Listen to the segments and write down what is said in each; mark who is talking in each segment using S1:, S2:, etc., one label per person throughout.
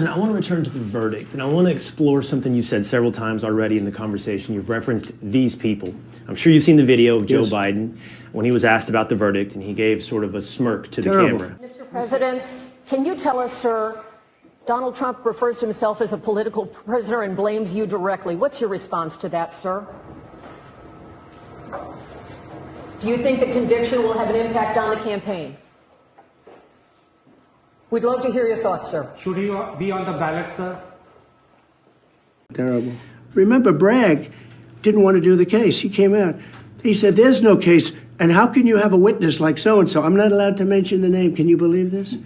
S1: And I want to return to the verdict, and I want to explore something you've said several times already in the conversation. You've referenced these people. I'm sure you've seen the video of Joe Biden when he was asked about the verdict, and he gave sort of a smirk to the camera.
S2: Mr. President, can you tell us, sir, Donald Trump refers to himself as a political prisoner and blames you directly. What's your response to that, sir? Do you think the conviction will have an impact on the campaign? We'd love to hear your thoughts, sir.
S3: Should he be on the ballot, sir?
S4: Terrible. Remember, Bragg didn't want to do the case. He came out. He said, there's no case. And how can you have a witness like so-and-so? I'm not allowed to mention the name. Can you believe this?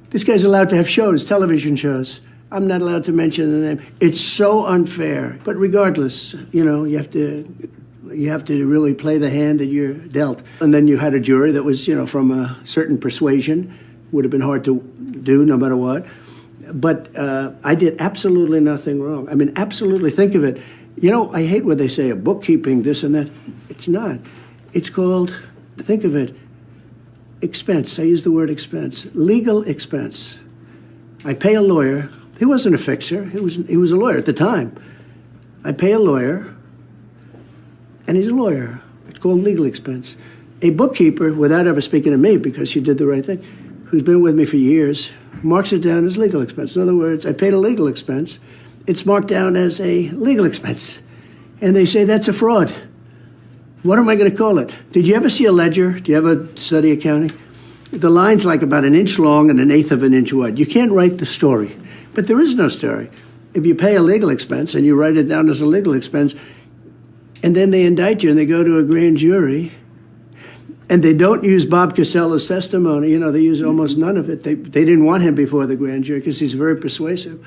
S4: This guy's allowed to have shows, television shows. I'm not allowed to mention the name. It's so unfair. But regardless, you know, you have to really play the hand that you're dealt. And then you had a jury that was, you know, from a certain persuasion. Would have been hard to do no matter what. But I did absolutely nothing wrong. I mean, absolutely. Think of it. You know, I hate when they say a bookkeeping, this and that. It's not. It's called, think of it, expense. I use the word expense. Legal expense. I pay a lawyer. He wasn't a fixer. He was a lawyer at the time. I pay a lawyer, and he's a lawyer. It's called legal expense. A bookkeeper, without ever speaking to me because she did the right thing, who's been with me for years, marks it down as legal expense. In other words, I paid a legal expense. It's marked down as a legal expense. And they say that's a fraud. What am I going to call it? Did you ever see a ledger? Do you ever study accounting? The line's like about an inch long and an eighth of an inch wide. You can't write the story. But there is no story. If you pay a legal expense and you write it down as a legal expense, and then they indict you and they go to a grand jury, and they don't use Bob Casella's testimony. You know, they use almost none of it. They didn't want him before the grand jury because he's very persuasive.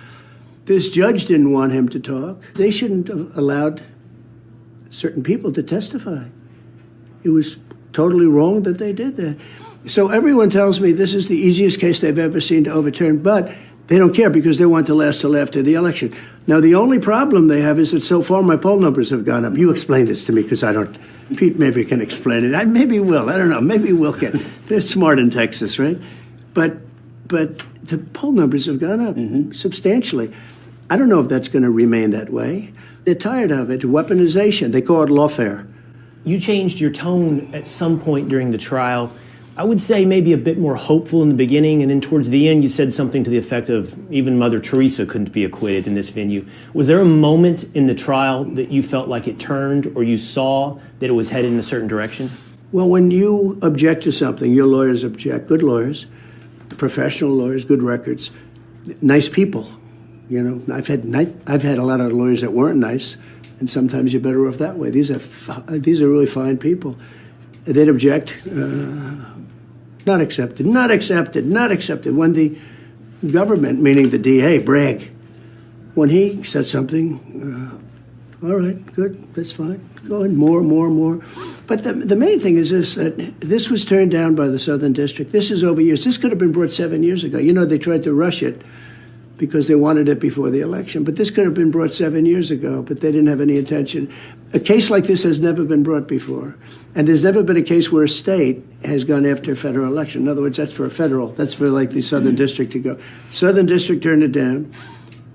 S4: This judge didn't want him to talk. They shouldn't have allowed certain people to testify. It was totally wrong that they did that. So everyone tells me this is the easiest case they've ever seen to overturn, but they don't care because they want to last till after the election. Now, the only problem they have is that so far my poll numbers have gone up. You explain this to me because I don't. Pete maybe can explain it. Maybe Will. I don't know. Maybe Will can. They're smart in Texas, right? But the poll numbers have gone up substantially. I don't know if that's going to remain that way. They're tired of it. Weaponization. They call it lawfare.
S1: You changed your tone at some point during the trial. I would say maybe a bit more hopeful in the beginning, and then towards the end you said something to the effect of even Mother Teresa couldn't be acquitted in this venue. Was there a moment in the trial that you felt like it turned or you saw that it was headed in a certain direction?
S4: Well, when you object to something, your lawyers object, good lawyers, professional lawyers, good records, nice people. You know, I've had a lot of lawyers that weren't nice, and sometimes you're better off that way. These are really fine people. They'd object. Not accepted, not accepted, not accepted. When the government, meaning the DA, Bragg, when he said something, all right, good, that's fine. Go ahead, more. But the main thing is this, that this was turned down by the Southern District. This is over years. This could have been brought 7 years ago. You know, they tried to rush it because they wanted it before the election. But this could have been brought 7 years ago, but they didn't have any intention. A case like this has never been brought before. And there's never been a case where a state has gone after a federal election. In other words, that's for a federal. That's for like the Southern District to go. Southern District turned it down.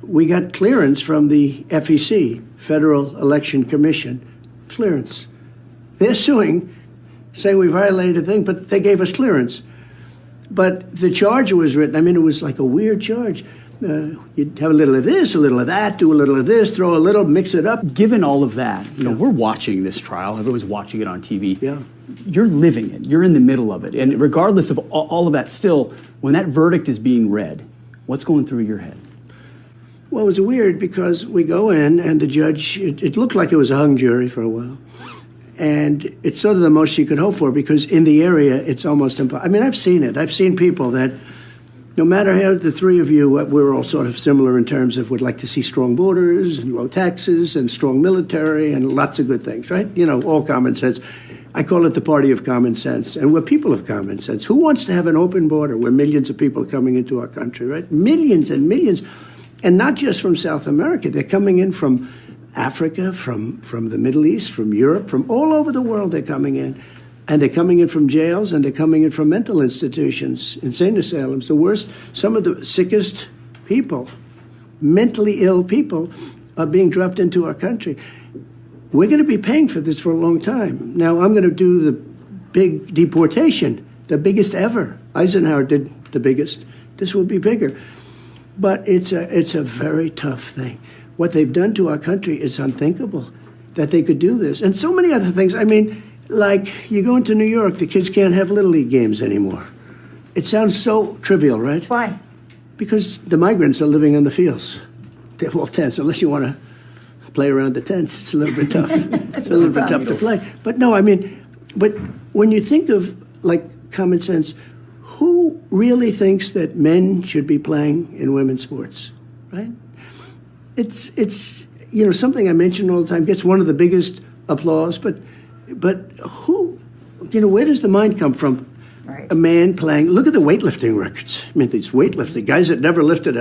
S4: We got clearance from the FEC, Federal Election Commission, clearance. They're suing, saying we violated a thing, but they gave us clearance. But the charge was written, I mean, it was like a weird charge. You'd have a little of this, a little of that, do a little of this, throw a little, mix it up.
S5: Given all of that, you know, we're watching this trial. Everyone's watching it on TV.
S4: Yeah.
S5: You're living it. You're in the middle of it. And regardless of all of that, still, when that verdict is being read, what's going through your head?
S4: Well, it was weird because we go in and the judge, it looked like it was a hung jury for a while. And it's sort of the most you could hope for because in the area, it's almost impossible. I mean, I've seen it. I've seen people that no matter how the three of you, we're all sort of similar in terms of would like to see strong borders and low taxes and strong military and lots of good things, right? You know, all common sense. I call it the party of common sense. And we're people of common sense. Who wants to have an open border where millions of people are coming into our country, right? Millions and millions. And not just from South America. They're coming in from Africa, from the Middle East, from Europe, from all over the world they're coming in. And they're coming in from jails, and they're coming in from mental institutions, insane asylums, the worst, some of the sickest people, mentally ill people, are being dropped into our country. We're going to be paying for this for a long time. Now, I'm going to do the big deportation, the biggest ever. Eisenhower did the biggest. This will be bigger. But it's a very tough thing. What they've done to our country is unthinkable, that they could do this. And so many other things. I mean, like you go into New York, the kids can't have Little League games anymore. It sounds so trivial, right?
S2: Why?
S4: Because the migrants are living in the fields. They have all tents, unless you want to play around the tents. It's a little bit tough. It's a little bit tough to play. But no, I mean, but when you think of, like, common sense, who really thinks that men should be playing in women's sports, right? It's you know, something I mention all the time, gets one of the biggest applause, but who, you know, where does the mind come from?
S2: Right.
S4: A man playing, look at the weightlifting records. I mean, these weightlifting guys that never lifted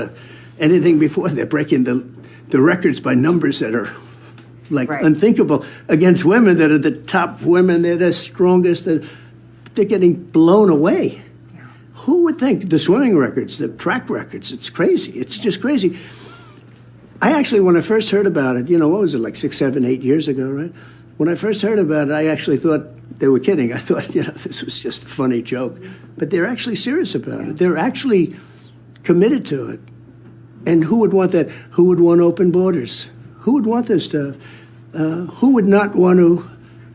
S4: anything before, they're breaking the records by numbers that are like unthinkable against women that are the top women, they're the strongest, they're getting blown away. Yeah. Who would think? The swimming records, the track records, it's crazy. It's just crazy. I actually, when I first heard about it, you know, what was it, like 6, 7, 8 years ago, right? When I first heard about it, I actually thought they were kidding. I thought, you know, this was just a funny joke. But they're actually serious about it. They're actually committed to it. And who would want that? Who would want open borders? Who would want this stuff? Who would not want to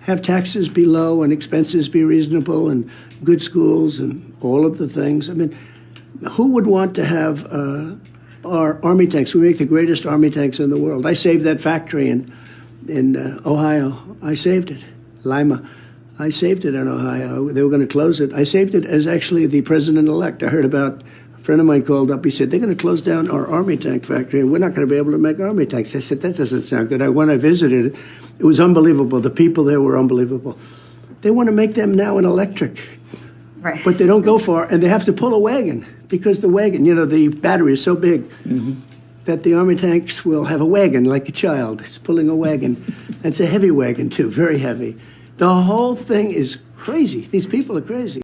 S4: have taxes be low and expenses be reasonable and good schools and all of the things? I mean, who would want to have our Army tanks? We make the greatest Army tanks in the world. I saved that factory in Ohio. I saved it. Lima. I saved it in Ohio. They were going to close it. I saved it as actually the president-elect. I heard about, a friend of mine called up. He said, they're going to close down our Army tank factory, and we're not going to be able to make Army tanks. I said, that doesn't sound good. When I visited, it was unbelievable. The people there were unbelievable. They want to make them now in electric.
S2: Right.
S4: But they don't go far, and they have to pull a wagon, because the wagon, you know, the battery is so big that the Army tanks will have a wagon like a child. It's pulling a wagon. It's a heavy wagon, too, very heavy. The whole thing is crazy. These people are crazy.